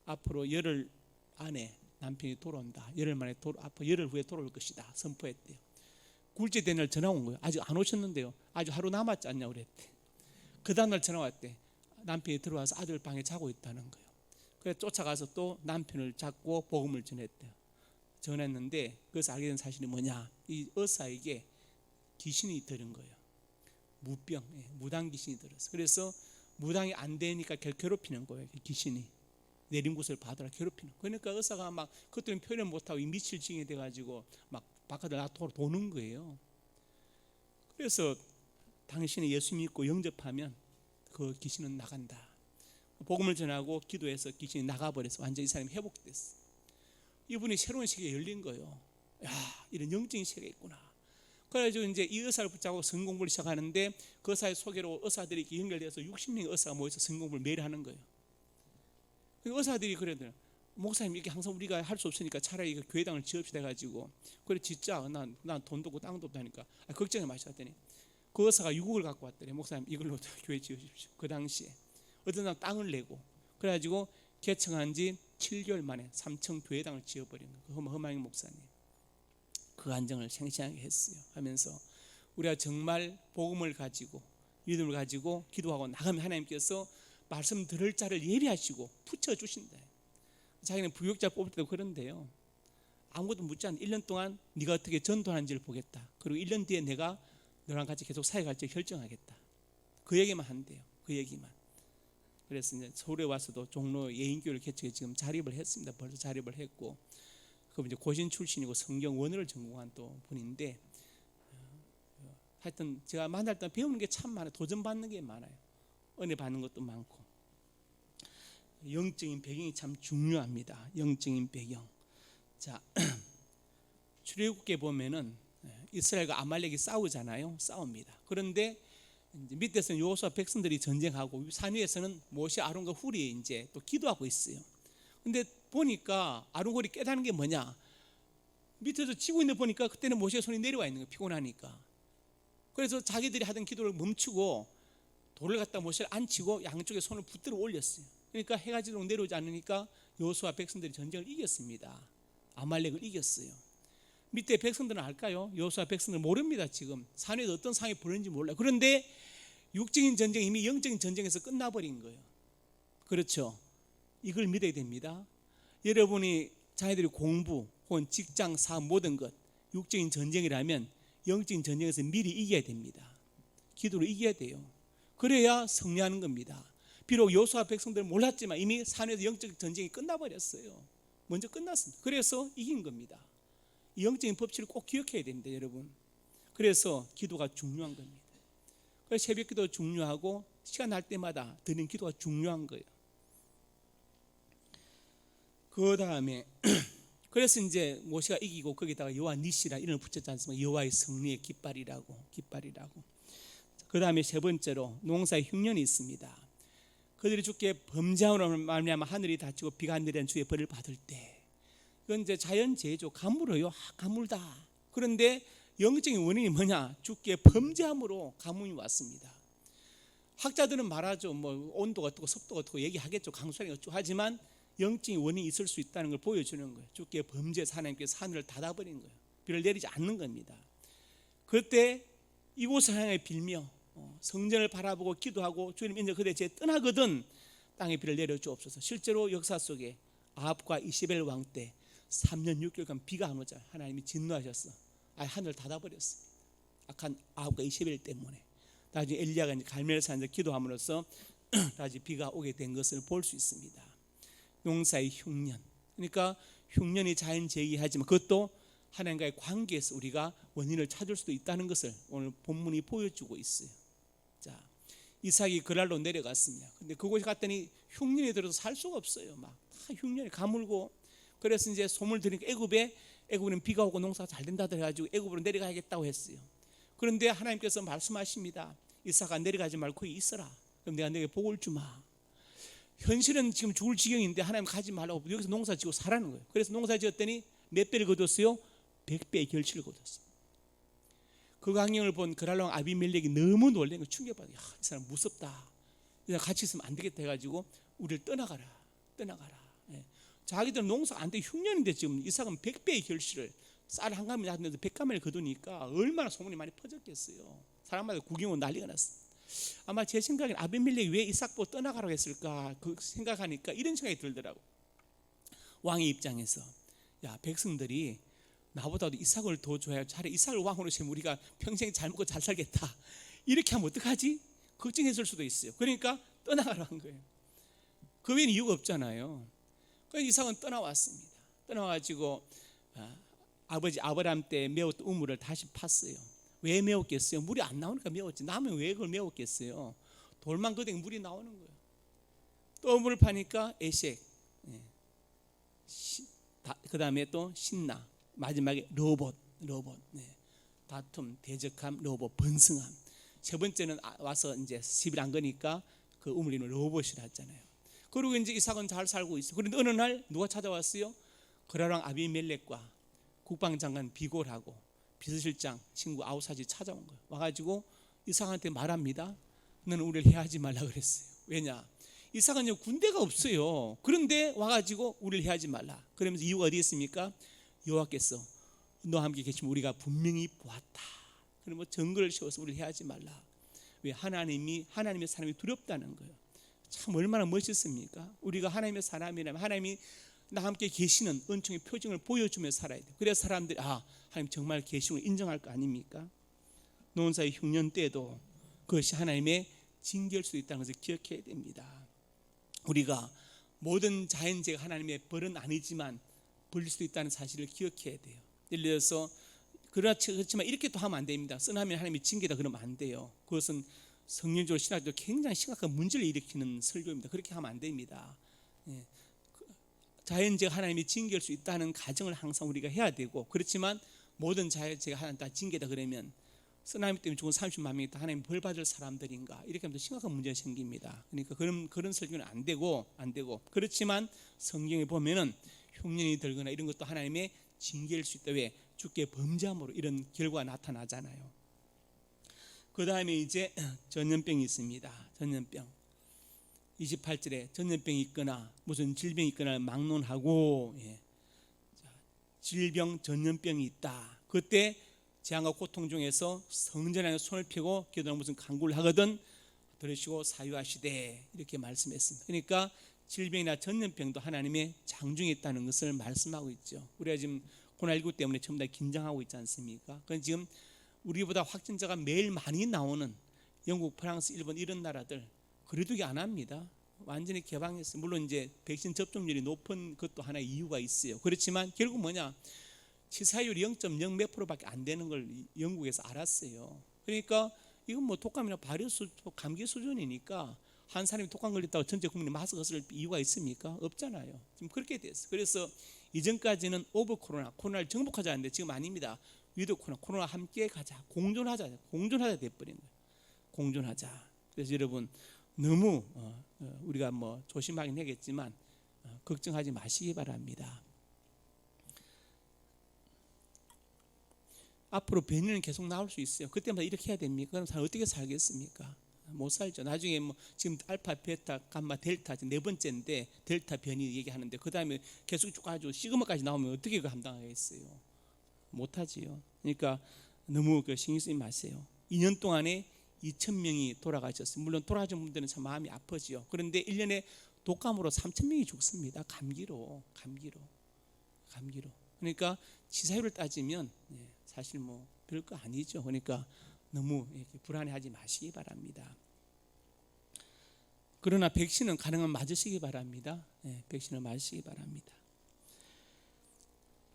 앞으로 열흘 안에 남편이 돌아온다. 열흘 만에 앞으로 열흘 후에 돌아올 것이다. 선포했대요. 굴째 된 날 전화 온 거예요. 아직 안 오셨는데요. 아주 하루 남았지 않냐 그랬대. 그 다음날 전화 왔대. 남편이 들어와서 아들 방에 자고 있다는 거예요. 그래서 쫓아가서 또 남편을 잡고 복음을 전했대요. 전했는데 그래서 알게 된 사실이 뭐냐? 이 의사에게 귀신이 들은 거예요. 무병, 무당 귀신이 들었어. 그래서 무당이 안 되니까 괴롭히는 거예요. 귀신이 내린 곳을 받으라 괴롭히는. 그러니까 의사가 막 그것들은 표현 못하고 미칠 징이 돼가지고 막 바깥을 나토록 도는 거예요. 그래서 당신이 예수 믿고 영접하면 그 귀신은 나간다. 복음을 전하고 기도해서 귀신이 나가버려서 완전히 이 사람이 회복됐어. 이분이 새로운 세계에 열린 거예요. 야, 이런 영적인 세계가 있구나. 그래가지고 이제 이 의사를 붙잡고 성공부를 시작하는데 그 의사의 소개로 의사들이 이렇게 연결돼서 60명의 의사가 모여서 성공부를 매일 하는 거예요. 의사들이 그래도 목사님 이게 항상 우리가 할 수 없으니까 차라리 교회당을 지읍시다 해가지고 그래 짓자. 난 돈도 없고 땅도 없다 하니까 걱정이 마셨더니 그 의사가 6억을 갖고 왔더니 목사님 이걸로 교회 지으십시오. 그 당시에 어떤 사람 땅을 내고 그래가지고 개척한 지 7개월 만에 3층 교회당을 지어버린 거예요. 그 허망희 목사님 그 안정을 생생하게 했어요. 하면서 우리가 정말 복음을 가지고 믿음을 가지고 기도하고 나가면 하나님께서 말씀 들을 자를 예비하시고 붙여주신다. 자기는 부역자 뽑을 때도 그런데요. 아무것도 묻지 않는 1년 동안 네가 어떻게 전도하는지를 보겠다. 그리고 1년 뒤에 내가 너랑 같이 계속 사역할지 결정하겠다. 그 얘기만 한대요. 그 얘기만. 그래서 이제 서울에 와서도 종로 예인교회를 개척해 지금 자립을 했습니다. 벌써 자립을 했고 그 이제 고신 출신이고 성경 원어를 전공한 또 분인데, 하여튼 제가 만날 때 배우는 게 참 많아요. 도전받는 게 많아요. 은혜 받는 것도 많고. 영적인 배경이 참 중요합니다. 영적인 배경. 자, 출애굽기에 보면은 이스라엘과 아말렉이 싸우잖아요. 싸웁니다. 그런데 이제 밑에서는 여호수아 백성들이 전쟁하고 산 위에서는 모세, 아론과 훌이 이제 또 기도하고 있어요. 근데 보니까 아론 훌이 깨닫는 게 뭐냐? 밑에서 치고 있는 데 보니까 그때는 모세의 손이 내려와 있는 거예요. 피곤하니까. 그래서 자기들이 하던 기도를 멈추고 돌을 갖다 모세를 앉히고 양쪽에 손을 붙들어 올렸어요. 그러니까 해가 지도록 내려오지 않으니까 여호수아 백성들이 전쟁을 이겼습니다. 아말렉을 이겼어요. 밑에 백성들은 알까요? 여호수아 백성들은 모릅니다. 지금 산에서 어떤 상황이 벌어진지 몰라요. 그런데 육적인 전쟁이 이미 영적인 전쟁에서 끝나버린 거예요. 그렇죠? 이걸 믿어야 됩니다. 여러분이 자녀들이 공부 혹은 직장, 사업 모든 것 육적인 전쟁이라면 영적인 전쟁에서 미리 이겨야 됩니다. 기도로 이겨야 돼요. 그래야 승리하는 겁니다. 비록 여호수아 백성들은 몰랐지만 이미 산에서 영적 전쟁이 끝나버렸어요. 먼저 끝났습니다. 그래서 이긴 겁니다. 이 영적인 법칙을 꼭 기억해야 됩니다, 여러분. 그래서 기도가 중요한 겁니다. 그래서 새벽기도 중요하고 시간 날 때마다 드리는 기도가 중요한 거예요. 그 다음에 그래서 이제 모세가 이기고 거기다가 여호와 니시라 이름을 붙였지 않습니까? 여호와의 승리의 깃발이라고. 그 다음에 세 번째로 농사의 흉년이 있습니다. 그들이 주께 범죄함으로 말미암아 하늘이 닫히고 비가 내리는 주의 벌을 받을 때, 이건 이제 자연재해죠. 가물어요. 가물다. 그런데 영적인 원인이 뭐냐? 주께 범죄함으로 가뭄이 왔습니다. 학자들은 말하죠. 뭐 온도가 어떻고 습도가 어떻고 얘기하겠죠. 강수량이 어쩌고 하지만 영적인 원인이 있을 수 있다는 걸 보여주는 거예요. 주께 범죄해서 하나님께서 하늘을 닫아버린 거예요. 비를 내리지 않는 겁니다. 그때 이곳을 향해 빌며 성전을 바라보고 기도하고 주님 이제 그대 제 떠나거든 땅에 비를 내려 주옵소서. 실제로 역사 속에 아합과 이세벨 왕 때 3년 6개월간 비가 안 오자 하나님이 진노하셨어. 하늘을 닫아버렸어. 악한 아합과 이세벨 때문에. 나중에 엘리야가 이제 갈멜산에서 기도함으로써 다시 비가 오게 된 것을 볼 수 있습니다. 농사의 흉년. 그러니까 흉년이 자연재해하지만 그것도 하나님과의 관계에서 우리가 원인을 찾을 수도 있다는 것을 오늘 본문이 보여주고 있어요. 자, 이삭이 그랄로 내려갔습니다. 근데 그곳에 갔더니 흉년이 들어서 살 수가 없어요. 막 다 흉년이 가물고. 그래서 이제 소문을 들으니까 애굽은 비가 오고 농사가 잘 된다 해가지고 애굽으로 내려가야겠다고 했어요. 그런데 하나님께서 말씀하십니다. 이삭아 내려가지 말고 거기 있어라. 그럼 내가 너에게 복을 주마. 현실은 지금 죽을 지경인데 하나님 가지 말라고 여기서 농사 지고 살라는 거예요. 그래서 농사 지었더니 몇 배를 거뒀어요? 100배의 결실을 거뒀어요. 그 광경을 본 그랄왕 아비멜렉이 너무 놀란 거 충격받아. 이 사람 무섭다. 이 사람 같이 있으면 안 되겠다 해가지고 우리를 떠나가라. 예. 자기들은 농사 안 돼 흉년인데 지금 이삭은 100배의 결실을 쌀 한 가마에 놨는데 100가마를 거두니까 얼마나 소문이 많이 퍼졌겠어요. 사람마다 구경은 난리가 났어. 아마 제 생각엔 아비멜렉이 왜 이삭 보고 떠나가라고 했을까 그 생각하니까 이런 생각이 들더라고. 왕의 입장에서 야 백성들이 나보다도 이삭을 더 좋아해요. 차라리 이삭을 왕으로 세면 우리가 평생 잘 먹고 잘 살겠다. 이렇게 하면 어떡하지? 걱정했을 수도 있어요. 그러니까 떠나가라고 한 거예요. 그 외에는 이유가 없잖아요. 그래서 이삭은 떠나왔습니다. 떠나와가지고 아버지 아브라함 때 메웠던 우물을 다시 팠어요. 왜 메웠겠어요? 물이 안 나오니까 메웠지. 나면 왜 그걸 메웠겠어요? 돌만 걷으니 물이 나오는 거예요. 또 물을 파니까 에색, 그 다음에 또 신나, 마지막에 로봇, 다툼, 대적함, 로봇, 번성함. 세 번째는 와서 이제 시비를 안 거니까 그 우물 이름을 로봇이라 했잖아요. 그리고 이제 이삭은 잘 살고 있어. 그런데 어느 날 누가 찾아왔어요? 그랄왕 아비멜렉과 국방장관 비골하고 비서실장 친구 아우사지 찾아온 거예요. 와가지고 이삭한테 말합니다. 너는 우리를 해하지 말라 그랬어요. 왜냐? 이삭은 군대가 없어요. 그런데 와가지고 우리를 해하지 말라. 그러면서 이유가 어디 있습니까? 여호와께서 너와 함께 계시면 우리가 분명히 보았다. 그러면 증거를 세워서 우리를 해하지 말라. 왜? 하나님의 사람이 두렵다는 거예요. 참 얼마나 멋있습니까? 우리가 하나님의 사람이라면 하나님이 나와 함께 계시는 은총의 표징을 보여주며 살아야 돼요. 그래서 사람들이 하나님 정말 계시고 인정할 거 아닙니까? 논사의 흉년 때도 그것이 하나님의 징계일 수도 있다는 것을 기억해야 됩니다. 우리가 모든 자연재해가 하나님의 벌은 아니지만 벌릴 수도 있다는 사실을 기억해야 돼요. 예를 들어서 그렇지만 이렇게 또 하면 안 됩니다. 선하면 하나님이 징계다 그러면 안 돼요. 그것은 성경적으로 신학적으로 굉장히 심각한 문제를 일으키는 설교입니다. 그렇게 하면 안 됩니다. 예. 자연재해가 하나님이 징계할 수 있다는 가정을 항상 우리가 해야 되고, 그렇지만 모든 자연재해가 하나님 다 징계다 그러면 쓰나미 때문에 죽은 30만 명이 다 하나님 벌 받을 사람들인가, 이렇게 하면 심각한 문제가 생깁니다. 그러니까 그런 설교는 안 되고 그렇지만 성경에 보면은 흉년이 들거나 이런 것도 하나님의 징계일 수 있다. 왜? 주께 범죄함으로 이런 결과가 나타나잖아요. 그 다음에 이제 전염병이 있습니다. 전염병 28절에 전염병이 있거나 무슨 질병이 있거나 막론하고, 질병 전염병이 있다. 그때 재앙과 고통 중에서 성전 안에 손을 펴고 기도하는 무슨 간구를 하거든 들으시고 사유하시되, 이렇게 말씀했습니다. 그러니까 질병이나 전염병도 하나님의 장중에 있다는 것을 말씀하고 있죠. 우리가 지금 코로나19 때문에 전부 다 긴장하고 있지 않습니까? 그건 지금 우리보다 확진자가 매일 많이 나오는 영국, 프랑스, 일본 이런 나라들 그래도 안 합니다. 완전히 개방했어요. 물론 이제 백신 접종률이 높은 것도 하나의 이유가 있어요. 그렇지만 결국 뭐냐, 치사율이 0.0 몇 %밖에 안 되는 걸 영국에서 알았어요. 그러니까 이건 뭐 독감이나 감기 수준이니까 한 사람이 독감 걸렸다고 전체 국민이 마스크 쓸 이유가 있습니까? 없잖아요. 지금 그렇게 됐어요. 그래서 이전까지는 오버 코로나를 정복하자 했는데 지금 아닙니다. 위드 코로나 함께 가자, 공존하자 돼버린 거예요. 공존하자. 그래서 여러분 너무 우리가 뭐 조심하긴 하겠지만 걱정하지 마시기 바랍니다. 앞으로 변이는 계속 나올 수 있어요. 그때마다 이렇게 해야 됩니까? 그럼 사람 어떻게 살겠습니까? 못 살죠. 나중에 뭐 지금 알파, 베타, 감마, 델타 네 번째인데 델타 변이 얘기하는데 그 다음에 계속 쭉 가지고 시그마까지 나오면 어떻게 그거 감당하겠어요? 못하지요. 그러니까 너무 신경 쓰지 마세요. 2년 동안에 2,000명이 돌아가셨어요. 물론 돌아가신 분들은 참 마음이 아프지요. 그런데 1년에 독감으로 3,000명이 죽습니다. 감기로. 그러니까 치사율을 따지면 사실 뭐 별거 아니죠. 그러니까 너무 이렇게 불안해하지 마시기 바랍니다. 그러나 백신은 가능하면 맞으시기 바랍니다. 백신을 맞으시기 바랍니다.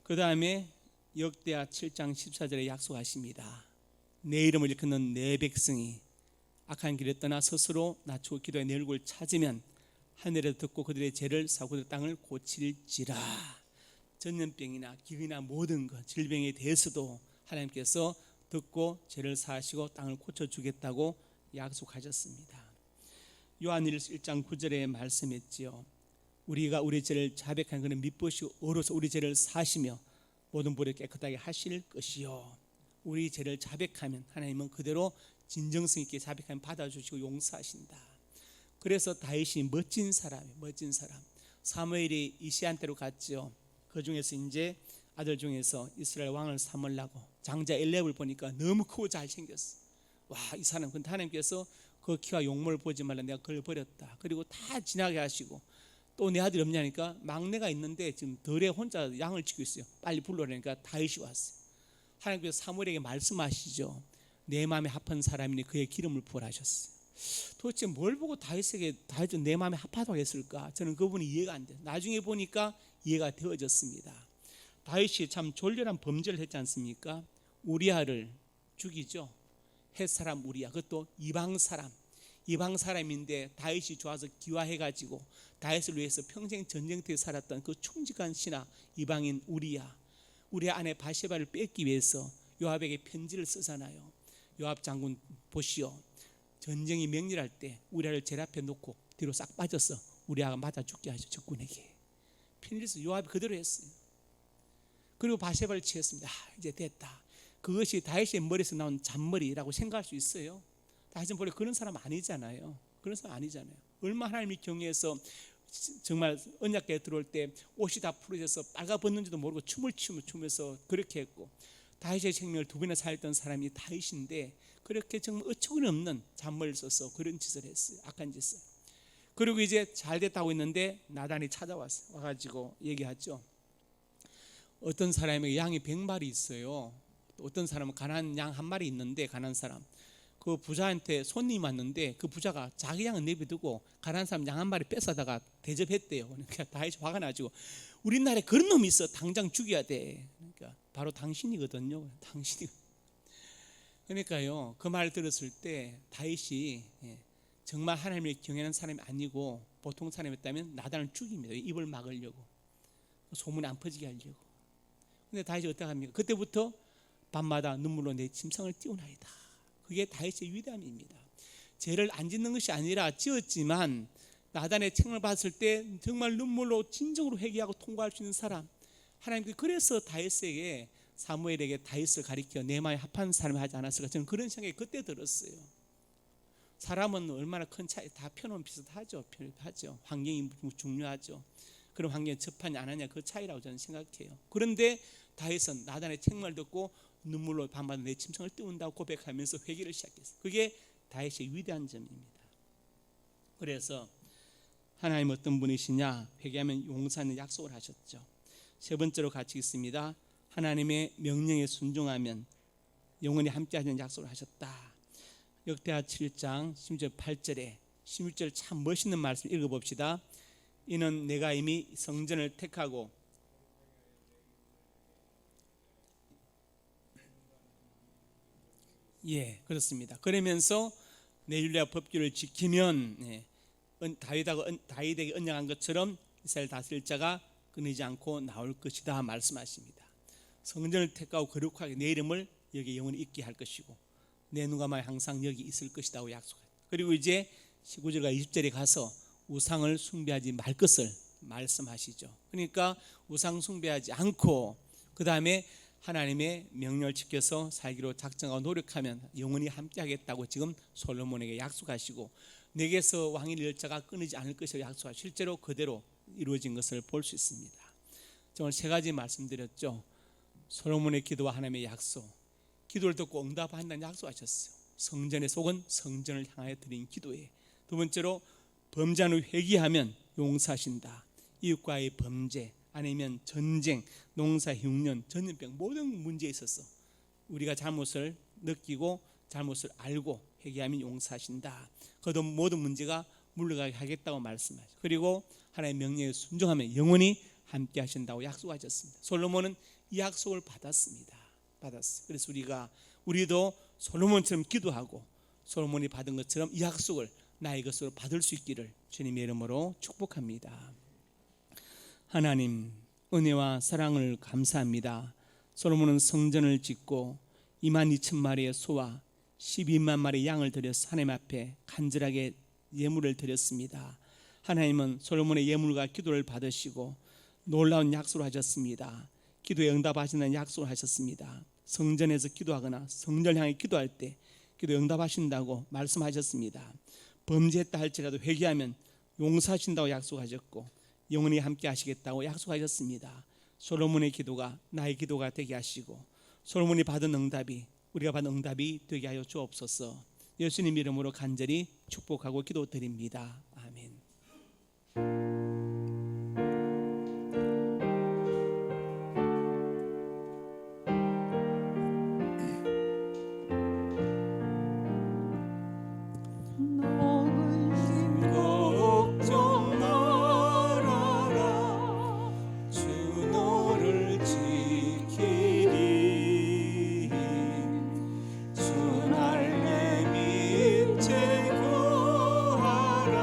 그 다음에 역대하 7장 14절에 약속하십니다. 내 이름을 일컫는 내 백성이 악한 길에 떠나 스스로 낮추고 기도해 내 얼굴을 찾으면 하늘에서 듣고 그들의 죄를 사고 그들 땅을 고칠지라. 전염병이나 기근이나 모든 것 질병에 대해서도 하나님께서 듣고 죄를 사하시고 땅을 고쳐주겠다고 약속하셨습니다. 요한일서 1장 9절에 말씀했지요. 우리가 우리 죄를 자백하는 그는 미쁘시고 어로서 우리 죄를 사시며 모든 불을 깨끗하게 하실 것이요. 우리 죄를 자백하면 하나님은 그대로 진정성 있게 자백하면 받아주시고 용서하신다. 그래서 다윗이 멋진 사람 사무엘이 이시한테로 갔죠. 그 중에서 이제 아들 중에서 이스라엘 왕을 삼으려고 장자 엘렙을 보니까 너무 크고 잘생겼어. 와, 이 사람, 근데 하나님께서 그 키와 용모를 보지 말라, 내가 그걸 버렸다. 그리고 다 지나게 하시고 또 내 아들이 없냐니까 막내가 있는데 지금 덜에 혼자 양을 치고 있어요. 빨리 불러내니까 다윗이 왔어요. 하나님께서 사무엘에게 말씀하시죠. 내 마음에 합한 사람이니 그의 기름을 부으라 하셨어요. 도대체 뭘 보고 다윗은 내 마음에 합하다고 했을까? 저는 그분이 이해가 안 돼요. 나중에 보니까 이해가 되어졌습니다. 다윗이 참 졸렬한 범죄를 했지 않습니까? 우리아를 죽이죠. 헷사람 우리아, 그것도 이방 사람인데 다윗이 좋아서 기화해가지고 다윗을 위해서 평생 전쟁터에 살았던 그 충직한 신하 이방인 우리아 아내 바세바를 뺏기 위해서 요압에게 편지를 쓰잖아요. 요압 장군 보시오, 전쟁이 명렬할 때 우리아를 제일 앞에 놓고 뒤로 싹 빠져서 우리아가 맞아 죽게 하죠. 적군에게 편지를 써. 요압이 그대로 했어요. 그리고 바세바를 취했습니다. 이제 됐다. 그것이 다윗의 머리에서 나온 잔머리라고 생각할 수 있어요. 다윗은 원래 그런 사람 아니잖아요. 얼마나 하나님이 경외해서 정말 언약궤에 들어올 때 옷이 다 풀어져서 빨가벗는지도 모르고 춤을 추면서 그렇게 했고, 다윗의 생명을 2번이나 살렸던 사람이 다윗인데 그렇게 정말 어처구니 없는 잔머리를 써서 그런 짓을 했어요. 악한 짓을. 그리고 이제 잘 됐다고 했는데 나단이 찾아왔어요. 와가지고 얘기하죠. 어떤 사람에게 양이 100마리 있어요. 어떤 사람은 가난한 양 1마리 있는데, 가난한 사람 그 부자한테 손님이 왔는데 그 부자가 자기 양은 내비두고 가난한 사람 양 한 마리 뺏어다가 대접했대요. 그러니까 다윗이 화가 나지고 우리나라에 그런 놈이 있어. 당장 죽여야 돼. 그러니까 바로 당신이거든요. 당신이. 그러니까요. 그 말 들었을 때 다윗이 정말 하나님을 경외하는 사람이 아니고 보통 사람이었다면 나단을 죽입니다. 입을 막으려고. 소문이 안 퍼지게 하려고. 근데 다윗이 어떻게 합니까? 그때부터 밤마다 눈물로 내 침상을 띄우나이다. 그게 다윗의 위대함입니다. 죄를 안 짓는 것이 아니라 지었지만 나단의 책망을 받았을 때 정말 눈물로 진정으로 회개하고 통과할 수 있는 사람. 하나님께서 그래서 다윗에게 사무엘에게 다윗을 가리켜 내 마음에 합한 사람이 하지 않았을까. 저는 그런 생각이 그때 들었어요. 사람은 얼마나 큰 차이, 다 편은 비슷하죠. 편하죠. 환경이 중요하죠. 그런 환경에 접하냐 안 하냐 그 차이라고 저는 생각해요. 그런데 다윗은 나단의 책망을 듣고 눈물로 밤마다 내 침상을 띄운다고 고백하면서 회개를 시작했어요. 그게 다윗의 위대한 점입니다. 그래서 하나님 어떤 분이시냐? 회개하면 용서하는 약속을 하셨죠. 세 번째로 같이 있습니다. 하나님의 명령에 순종하면 영원히 함께하는 약속을 하셨다. 역대하 7장 10절 8절에 16절 참 멋있는 말씀 읽어봅시다. 이는 내가 이미 성전을 택하고 그렇습니다. 그러면서 내 율례와 법규를 지키면 다윗에게 언약한 것처럼 이스라엘 다스릴 자가 끊이지 않고 나올 것이다 말씀하십니다. 성전을 택하고 거룩하게 내 이름을 여기 영원히 있게 할 것이고 내 눈감아 항상 여기 있을 것이라고 약속합니다. 그리고 이제 19절과 20절에 가서 우상을 숭배하지 말 것을 말씀하시죠. 그러니까 우상 숭배하지 않고 그 다음에 하나님의 명령을 지켜서 살기로 작정하고 노력하면 영원히 함께하겠다고 지금 솔로몬에게 약속하시고 내게서 왕의 열자가 끊이지 않을 것이라고 약속하시고 실제로 그대로 이루어진 것을 볼 수 있습니다. 오늘 세 가지 말씀드렸죠. 솔로몬의 기도와 하나님의 약속, 기도를 듣고 응답한다는 약속하셨어요. 성전의 속은 성전을 향하여 드린 기도에. 두 번째로 범죄한 후 회개하면 용서하신다. 이웃과의 범죄 아니면 전쟁, 농사, 흉년, 전염병 모든 문제에 있어서 우리가 잘못을 느끼고 잘못을 알고 회개하면 용서하신다. 그도 모든 문제가 물러가게 하겠다고 말씀하시죠. 그리고 하나님의 명령에 순종하면 영원히 함께 하신다고 약속하셨습니다. 솔로몬은 이 약속을 받았습니다. 받았어요. 그래서 우리도 솔로몬처럼 기도하고 솔로몬이 받은 것처럼 이 약속을 나의 것으로 받을 수 있기를 주님의 이름으로 축복합니다. 하나님 은혜와 사랑을 감사합니다. 솔로몬은 성전을 짓고 22,000마리의 소와 12만 마리의 양을 드려서 하나님 앞에 간절하게 예물을 드렸습니다. 하나님은 솔로몬의 예물과 기도를 받으시고 놀라운 약속을 하셨습니다. 기도에 응답하신다는 약속을 하셨습니다. 성전에서 기도하거나 성전을 향해 기도할 때 기도에 응답하신다고 말씀하셨습니다. 범죄했다 할지라도 회개하면 용서하신다고 약속하셨고 영원히 함께 하시겠다고 약속하셨습니다. 솔로몬의 기도가 나의 기도가 되게 하시고 솔로몬이 받은 응답이 우리가 받은 응답이 되게 하여 주옵소서. 예수님 이름으로 간절히 축복하고 기도드립니다. 아멘. 주 날 내 밑에 구하라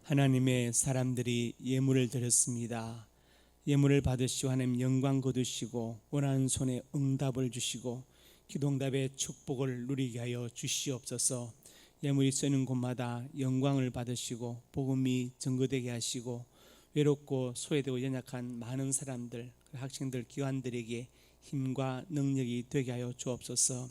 하나님의 사람들이 예물을 드렸습니다. 예물을 받으시고 하나님 영광 거두시고 원하는 손에 응답을 주시고 기도응답의 축복을 누리게 하여 주시옵소서. 예물이 쓰는 곳마다 영광을 받으시고 복음이 증거되게 하시고 외롭고 소외되고 연약한 많은 사람들, 학생들, 기관들에게 힘과 능력이 되게 하여 주옵소서.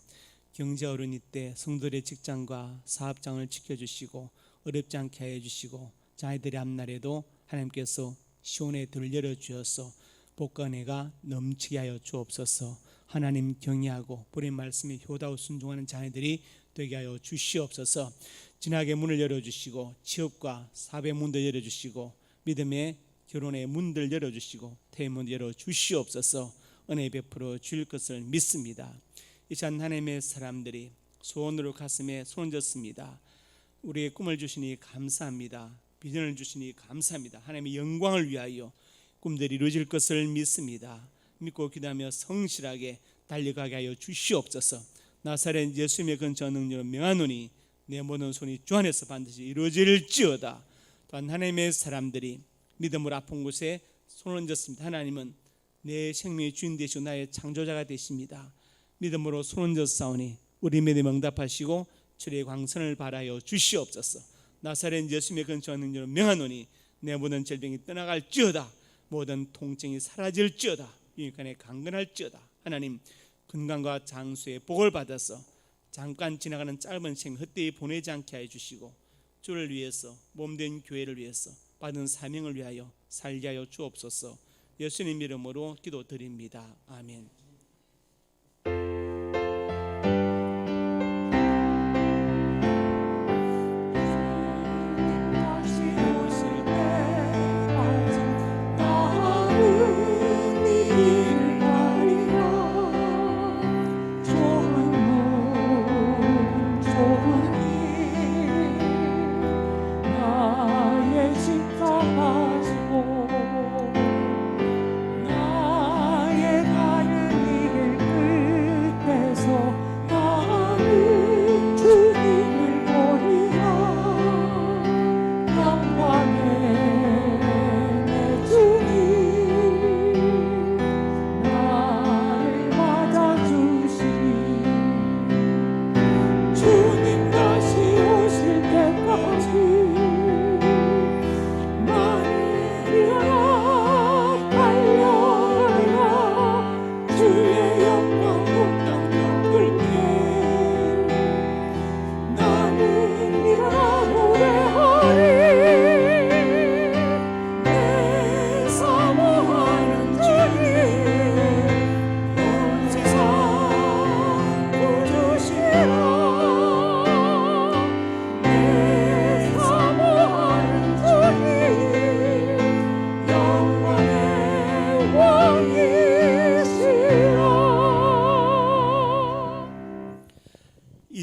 경제 어려운 때 성도들의 직장과 사업장을 지켜주시고 어렵지 않게 하여 주시고 자녀들의 앞날에도 하나님께서 시온의 들을 열어주어서 복과 은혜가 넘치게 하여 주옵소서. 하나님 경외하고 뿌린 말씀에 효다고 순종하는 자녀들이 되게 하여 주시옵소서. 진학의 문을 열어주시고 취업과 사업의 문도 열어주시고 믿음의 결혼의 문들 열어주시고 태의 문을 열어주시옵소서. 은혜 베풀어 주실 것을 믿습니다. 이 시간 하나님의 사람들이 소원으로 가슴에 손을 졌습니다. 우리의 꿈을 주시니 감사합니다. 비전을 주시니 감사합니다. 하나님의 영광을 위하여 꿈들이 이루어질 것을 믿습니다. 믿고 기도하며 성실하게 달려가게 하여 주시옵소서. 나사렛 예수님의 근처 능력으로 명하노니 내 모든 손이 주 안에서 반드시 이루어질지어다. 또한 하나님의 사람들이 믿음으로 아픈 곳에 손을 얹었습니다. 하나님은 내 생명의 주인 되시고 나의 창조자가 되십니다. 믿음으로 손을 얹었사오니 우리 믿음 응답하시고 주의 광선을 발하여 주시옵소서. 나사렛 예수님의 근처 능력으로 명하노니 내 모든 질병이 떠나갈지어다. 모든 통증이 사라질지어다. 유익간에 강건할지어다. 하나님 건강과 장수의 복을 받아서 잠깐 지나가는 짧은 생명 헛되이 보내지 않게 해주시고 주를 위해서 몸된 교회를 위해서 받은 사명을 위하여 살게 하여 주옵소서. 예수님 이름으로 기도드립니다. 아멘.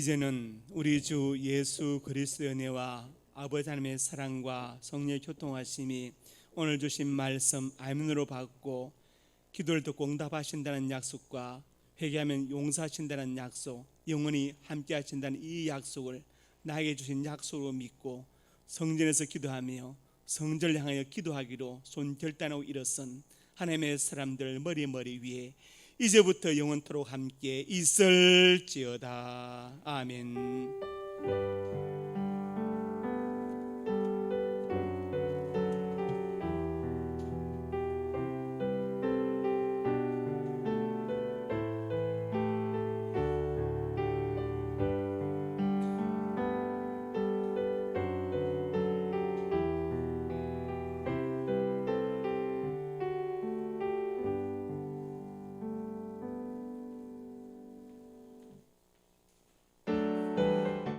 이제는 우리 주 예수 그리스도의 은혜와 아버지 하나님의 사랑과 성령의 교통하심이 오늘 주신 말씀 아멘으로 받고 기도를 듣고 응답하신다는 약속과 회개하면 용서하신다는 약속, 영원히 함께 하신다는 이 약속을 나에게 주신 약속으로 믿고 성전에서 기도하며 성전을 향하여 기도하기로 손 결단하고 일어선 하나님의 사람들 머리 위에 이제부터 영원토록 함께 있을지어다. 아멘.